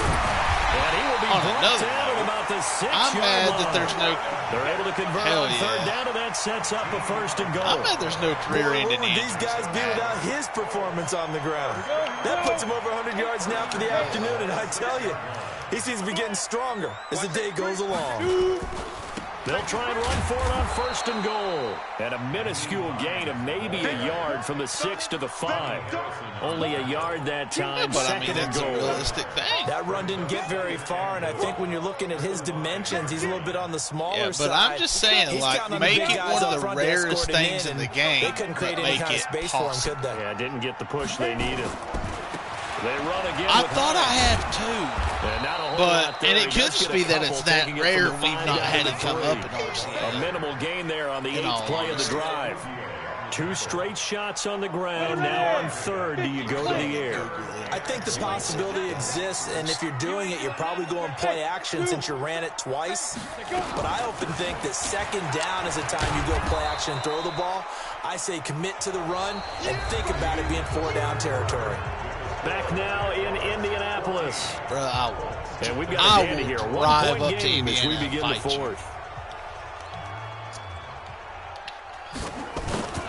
And he will be brought down at about the 6-yard line. I'm mad that there's no... They're able to convert on 3rd down, and that sets up a 1st and goal. I'm mad there's no career-ending What would these guys do without his performance on the ground? That puts him over 100 yards now for the afternoon, and I tell you, he seems to be getting stronger as the day goes along. They'll try and run for it on 1st and goal. And a minuscule gain of maybe a yard from the 6 to the 5. Only a yard that time, but I mean, 2nd and that's goal. a realistic thing. That run didn't get very far, and I think when you're looking at his dimensions, he's a little bit on the smaller side. Yeah, but I'm just saying, like, make it one of the rarest things in the game. They couldn't create any kind of space for him, could they? Yeah, didn't get the push they needed. They run again. I thought I had 2. But, and it could just be that it's that rare we've not had it come up in RCA. A minimal gain there on the 8th play of the drive. 2 straight shots on the ground. Now on 3rd, do you go to the air? I think the possibility exists, and if you're doing it, you're probably going play action since you ran it twice. But I often think that 2nd down is the time you go play action and throw the ball. I say commit to the run and think about it being 4-down territory. Back now in Indianapolis. Bro, and we've got a dandy here. 1 point game as we begin the 4th.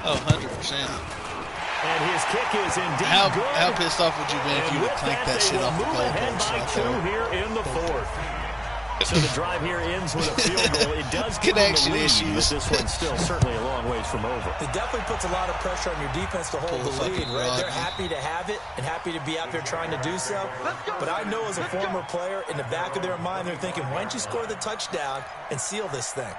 Oh, 100%. And his kick is indeed good. How pissed off would you be if you would clank that shit off the goal by 2 here in the 4th. So the drive here ends with a field goal. It does give connection them the lead, issues. but this one's still certainly a long ways from over. It definitely puts a lot of pressure on your defense to hold the lead, right? They're happy to have it and happy to be out there trying to do so. But I know as a former player, in the back of their mind, they're thinking, why don't you score the touchdown and seal this thing?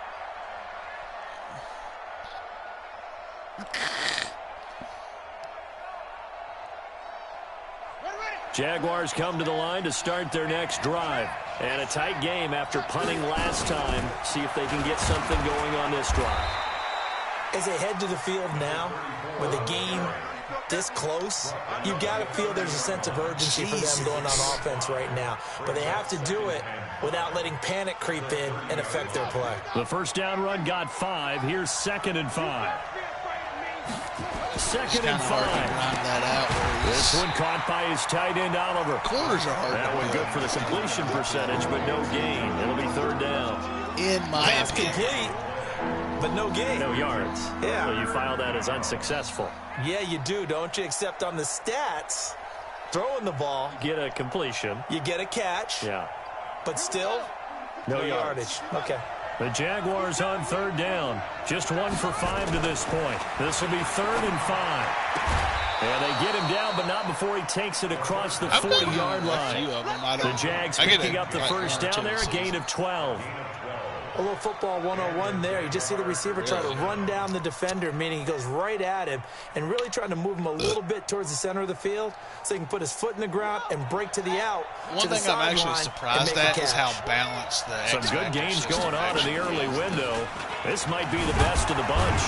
Jaguars come to the line to start their next drive. And a tight game after punting last time. See if they can get something going on this drive. As they head to the field now, with the game this close, you got to feel there's a sense of urgency for them going on offense right now. But they have to do it without letting panic creep in and affect their play. The first down run got 5. Here's 2nd and 5. 2nd and 5. That out this one caught by his tight end, Oliver. Corners are hard. That one good for the completion percentage, but no gain. It'll be 3rd down. In my Pass complete, but no gain. No yards. Yeah. So you file that as unsuccessful. Yeah, you do, don't you? Except on the stats, throwing the ball. Get a completion. You get a catch. Yeah. But still, no yardage. Okay. The Jaguars on 3rd down. Just 1 for 5 to this point. This will be 3rd and 5. And they get him down, but not before he takes it across the 40-yard line. The Jags picking up the first down there, a gain of 12. A little football 101 there. You just see the receiver try to run down the defender, meaning he goes right at him and really trying to move him a little bit towards the center of the field so he can put his foot in the ground and break to the out. One thing I'm actually surprised at is how balanced the Some good games going on in the early window. This might be the best of the bunch.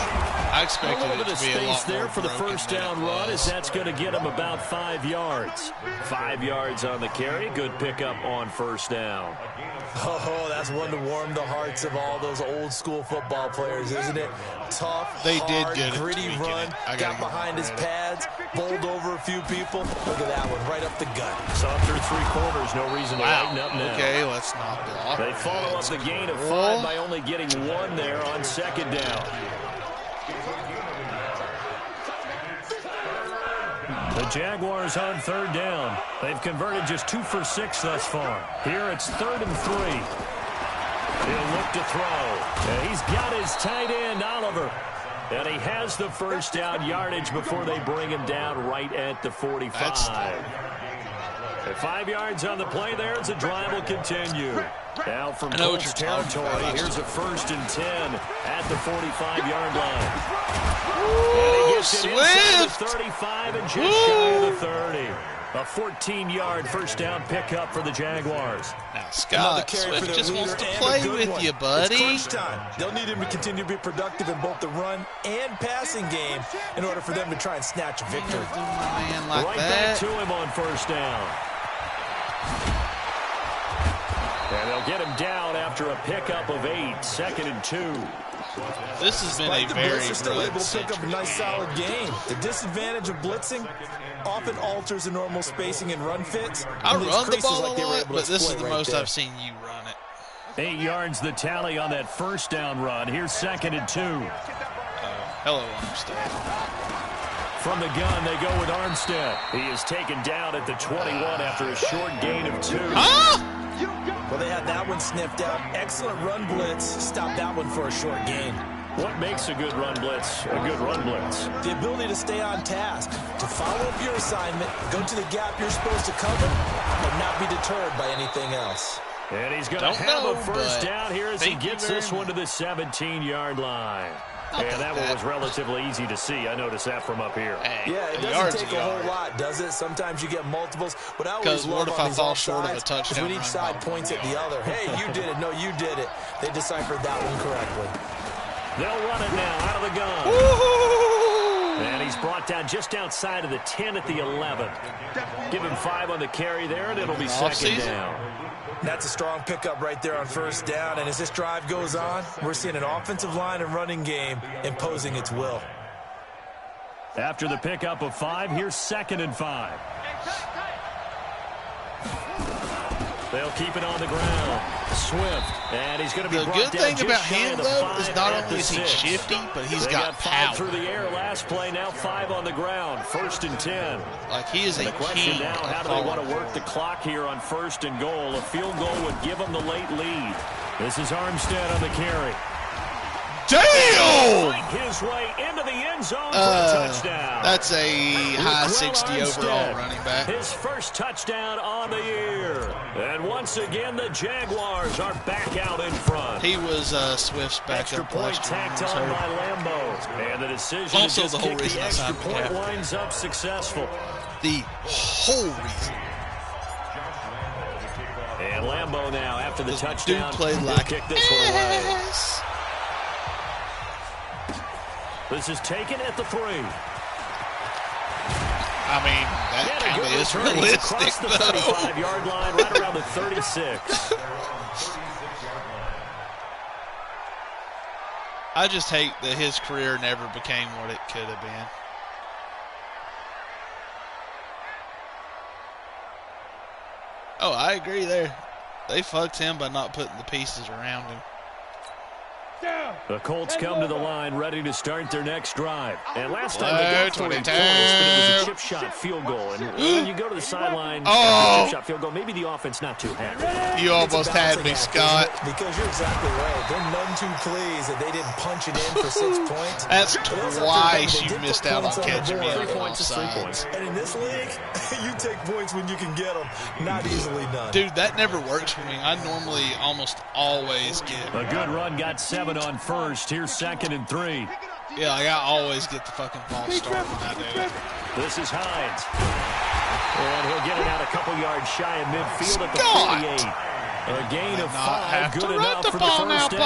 I expected a little bit of space there for the first down run, as that's going to get him about 5 yards. 5 yards on the carry. Good pickup on first down. Oh, that's one to warm the hearts of all those old school football players, isn't it? Tough, hard, gritty run, got behind his pads, bowled over a few people. Look at that one, right up the gut. Softer 3 quarters, no reason to lighten up now. Okay, let's not block. They follow up the gain of 5 by only getting 1 there on 2nd down. The Jaguars on 3rd down. They've converted just 2 for 6 thus far. Here it's 3rd and 3. He'll look to throw. And he's got his tight end, Oliver. And he has the first down yardage before they bring him down right at the 45. At 5 yards on the play there as the drive will continue. Now from Colts territory, here's a 1st and 10 at the 45-yard line. And he gets it inside the 35 and just shy of the 30. A 14-yard first down pickup for the Jaguars. Now, Scott, Swift just wants to play with you, buddy. It's crunch time. They'll need him to continue to be productive in both the run and passing game in order for them to try and snatch a victory. Right back to him on first down. And they'll get him down after a pickup of 8, 2nd and 2. This has been a very still able to pick up a nice solid game. The disadvantage of blitzing often alters the normal spacing and run fits. I run the ball a lot, but this is the most I've seen you run it. 8 yards the tally on that first down run. Here's 2nd and 2. Hello, Armstead. From the gun, they go with Armstead. He is taken down at the 21 after a short gain of 2. Well, they had that one sniffed out. Excellent run blitz. Stopped that one for a short gain. What makes a good run blitz a good run blitz? The ability to stay on task, to follow up your assignment, go to the gap you're supposed to cover, but not be deterred by anything else. And he's going to have a first down here as he gets this one to the 17-yard line. And that one was relatively easy to see. I noticed that from up here. Yeah, it doesn't take a whole lot, does it? Sometimes you get multiples. But I always love on these offsides is when each side points at the other. Hey, you did it. No, you did it. They deciphered that one correctly. They'll run it now out of the gun. And he's brought down just outside of the 10 at the 11. Give him 5 on the carry there, and it'll be 2nd down. That's a strong pickup right there on first down. And as this drive goes on, we're seeing an offensive line and running game imposing its will. After the pickup of 5, here's 2nd and 5. They'll keep it on the ground. Swift, and he's going to be brought down. The good thing about him, though, is not only is he shifty, but he's got power. 5 through the air last play, now 5 on the ground. 1st and 10. Like, he is a question now, how do they want to work the clock here on 1st and goal? A field goal would give them the late lead. This is Armstead on the carry. Damn! His way into the end zone for a touchdown. That's a high 60 overall running back. His first touchdown on the year. And once again, the Jaguars are back out in front. He was Swift's backup. Extra point tacked on by Lambeau. And the decision also to just the whole kick reason the extra point winds up successful. The whole reason. And Lambeau now, after the touchdown, played like kick this one away. This is taken at the 3. I mean, that kind of is realistic, across the 35-yard line, right around the 36. I just hate that his career never became what it could have been. Oh, I agree there. They fucked him by not putting the pieces around him. The Colts come to the line ready to start their next drive. And last time they got 3 points, but it was a chip shot field goal. And when you go to the sideline, chip shot field goal, maybe the offense not too happy. You almost had me, Scott. Because you're exactly right. They're none too pleased that they didn't punch it in for 6 points. That's twice you missed out on catching me. 3 points is 3 points. And in this league, you take points when you can get them. Not easily done. Dude, that never works for me. I normally almost always get. A good run got 7 on first. Here's 2nd and 3. Yeah, like I always get the fucking false start when I do it. This is Hines. And he'll get it out a couple yards shy of midfield at the 48. A gain of 5, good enough for the first down.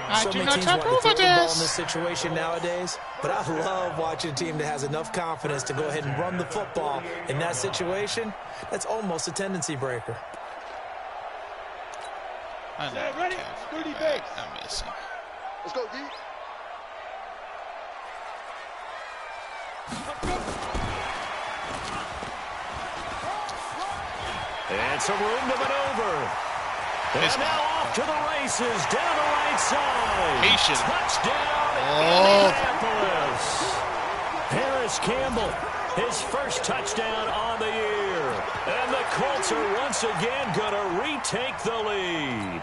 I do not approve of this. In this situation nowadays, but I love watching a team that has enough confidence to go ahead and run the football. In that situation, that's almost a tendency breaker. I know. Ready? 30 base. I'm missing. Let's go, D. And some room to maneuver. And now off to the races, down the right side. He should. Touchdown, Indianapolis. Harris Campbell, his first touchdown on the year. And the Colts are once again going to retake the lead.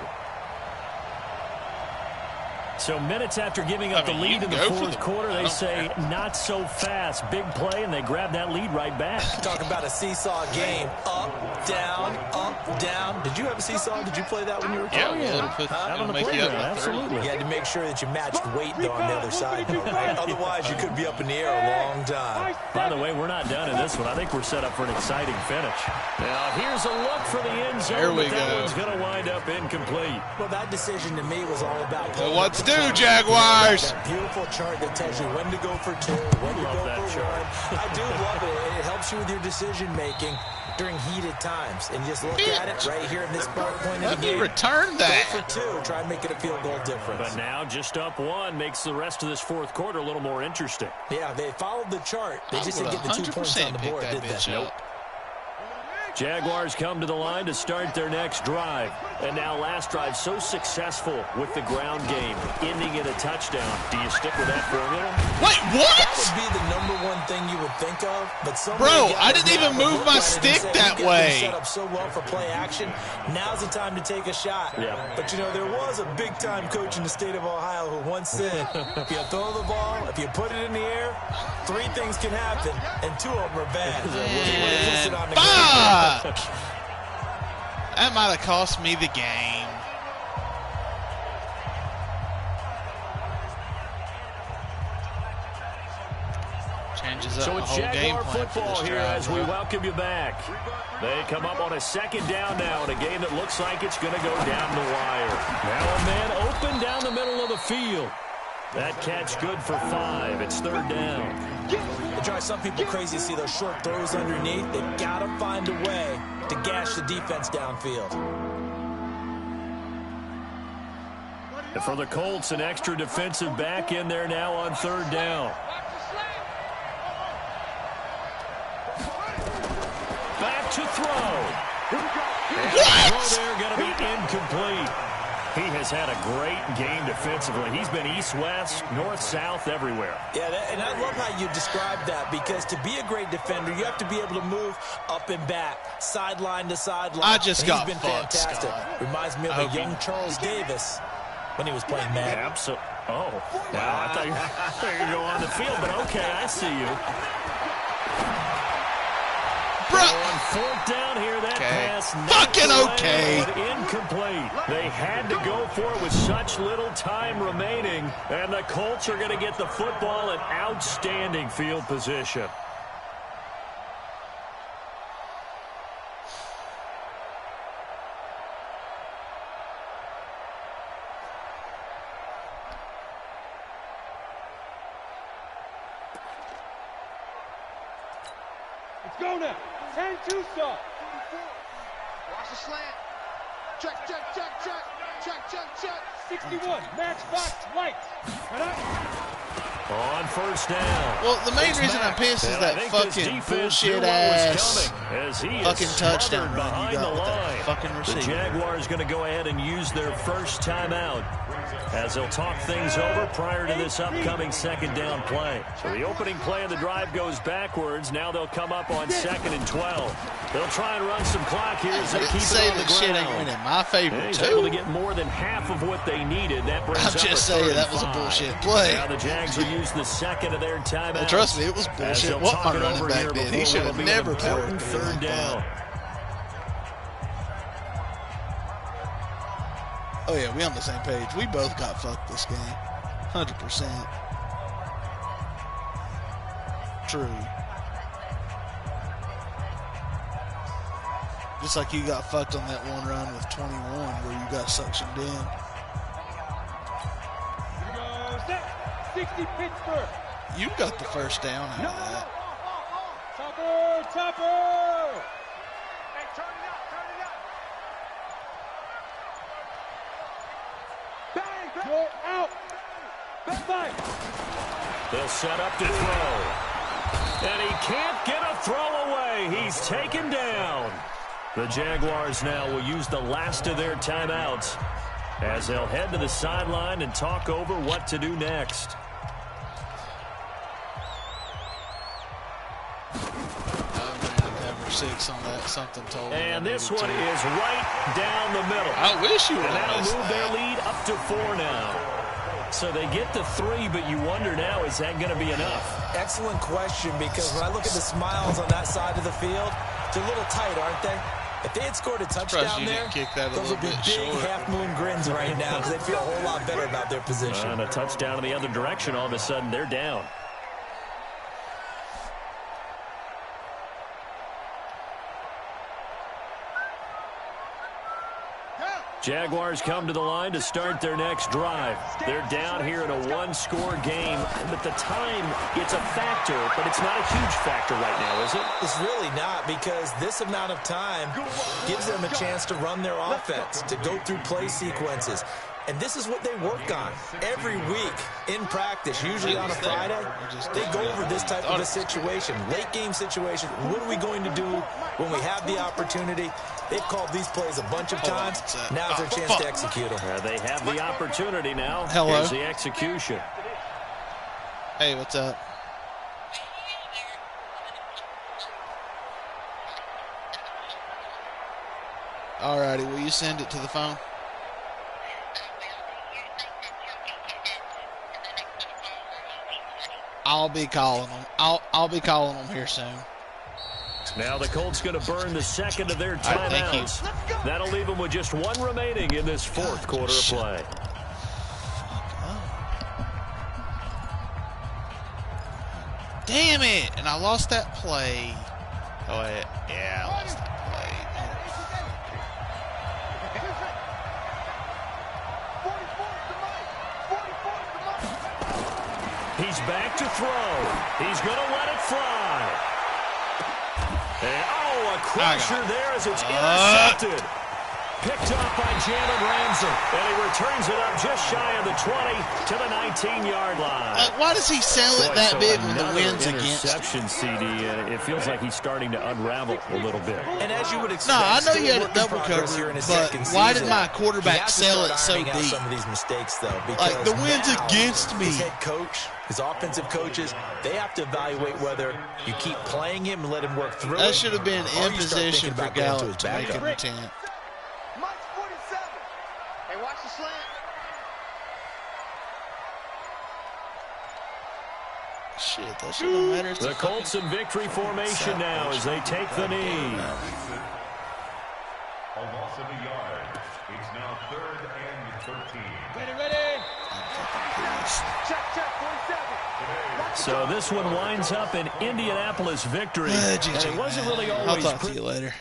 So minutes after giving up the lead in the fourth quarter, they say not so fast. Big play, and they grab that lead right back. Talk about a seesaw game. Up, down, up, down. Did you have a seesaw? Did you play that when you were a kid? Out on the playground, absolutely. You had to make sure that you matched weight, though, on the other side. Right? Otherwise, you could be up in the air a long time. By the way, we're not done in this one. I think we're set up for an exciting finish. Now, here's a look for the end zone. There we go. That one's going to wind up incomplete. Well, that decision to me was all about what's due, Jaguars? That beautiful chart that tells you when to go for 2, when to go for 1. I do love it. It helps you with your decision-making during heated times. And just look at it right here in this point of the game. Return that. Go for 2. Try and make it a field goal difference. But now just up 1 makes the rest of this fourth quarter a little more interesting. Yeah, they followed the chart. They just didn't get the 2 points on the board, did they? Nope. Jaguars come to the line to start their next drive. And now last drive so successful with the ground game, ending in a touchdown. Do you stick with that formula? Wait, what? That would be the #1 thing you would think of. But bro, I didn't even move my stick that way. Set up so well for play action. Now's the time to take a shot. Yeah. But, you know, there was a big-time coach in the state of Ohio who once said, if you throw the ball, if you put it in the air, 3 things can happen, and 2 of them are bad. That might have cost me the game. Changes up so the it's whole game Jaguar plan football for this here drive. as we welcome you back. They come up on a 2nd down now in a game that looks like it's going to go down the wire. Now a man open down the middle of the field. That catch good for 5. It's 3rd down. It drives some people crazy to see those short throws underneath. They've got to find a way to gash the defense downfield. And for the Colts, an extra defensive back in there now on 3rd down. Back to throw. And the throw there going to be incomplete. He has had a great game defensively. He's been east-west, north-south, everywhere. Yeah, and I love how you describe that, because to be a great defender, you have to be able to move up and back, sideline to sideline. I just got He's been fucked, fantastic. Scott. Reminds me of a young Charles Davis when he was playing Madden. Absolutely. Oh, wow. I thought you were going to go on the field, but okay, I see you. On 4th down here, that pass fucking okay. Incomplete. They had to go for it with such little time remaining, and the Colts are going to get the football in outstanding field position. Go now. 10-2 stop. Watch the slant. Check, check, check, check. Check, check, check. 61. Match box lights. Cut up. On first down. Well, the main reason I'm pissed is that fucking bullshit ass fucking touchdown run you got with that fucking receiver. The Jaguars going to go ahead and use their first timeout as they'll talk things over prior to this upcoming second down play. So the opening play of the drive goes backwards. Now they'll come up on 2nd and 12. They'll try and run some clock here as they keep it on the ground. Shit ain't winning. My favorite He's too. able to get more than half of what they needed. That brings I'm up just a saying that was a bullshit play. Now the Jags will use the second of their timeouts. Well, trust me, it was bullshit. What my running back did, he should have never powered third down. Oh yeah, we on the same page. We both got fucked this game. 100%. True. Just like you got fucked on that one run with 21 where you got suctioned in. Here goes that. 60 Pittsburgh. You got the first down out of that. Topper, topper. Hey, turn it up, turn it up. Bang, bang. Go out. Back five. They'll set up to throw. And he can't get a throw away. He's taken down. The Jaguars now will use the last of their timeouts as they'll head to the sideline and talk over what to do next. Six on that, something told me. And this one is right down the middle. I wish you would have. And that'll move their that. lead up to 4 now. So they get to 3, but you wonder now, is that going to be enough? Excellent question, because when I look at the smiles on that side of the field, they're a little tight, aren't they? If they had scored a touchdown there, those would be big half-moon grins right now because they feel a whole lot better about their position. And a touchdown in the other direction, all of a sudden they're down. Jaguars come to the line to start their next drive. They're down here in a one-score game, but the time, it's a factor, but it's not a huge factor right now, is it? It's really not, because this amount of time gives them a chance to run their offense, to go through play sequences. And this is what they work on every week in practice, usually on a Friday. They go over this type of a situation, late-game situation. What are we going to do when we have the opportunity? They've called these plays a bunch of times. Now's their chance to execute them. They have the opportunity now. Hello. Here's the execution. Hey, what's up? Alrighty, will you send it to the phone? I'll be calling them. I'll be calling them here soon. Now the Colts going to burn the second of their timeouts. That'll leave them with just one remaining in this fourth quarter of play. Damn it! And I lost that play. Oh, yeah, I lost that play. He's back to throw. He's going to let it fly. And, a crusher there as it's intercepted. Picked up by Jalen Ramsey. And he returns it up just shy of the 20 to the 19-yard line. Why does he sell it that big when the wind's against him? Interception, CD. It feels like he's starting to unravel a little bit. And as you would expect, no, I know you had a double cover, but why did my quarterback sell it so deep? Some of these mistakes, though, because like the wind's against me. His head coach, his offensive coaches, they have to evaluate whether you keep playing him and let him work through it. That should have been in position for Gallup to make an attempt. Hey, watch the slant. Shit, that shouldn't matter. The Colts in victory formation now as they take the knee. A loss of a yard. It's now 3rd and 13. Ready. Check, 47. So this one winds up in Indianapolis victory. And it wasn't really always. I'll talk to you later.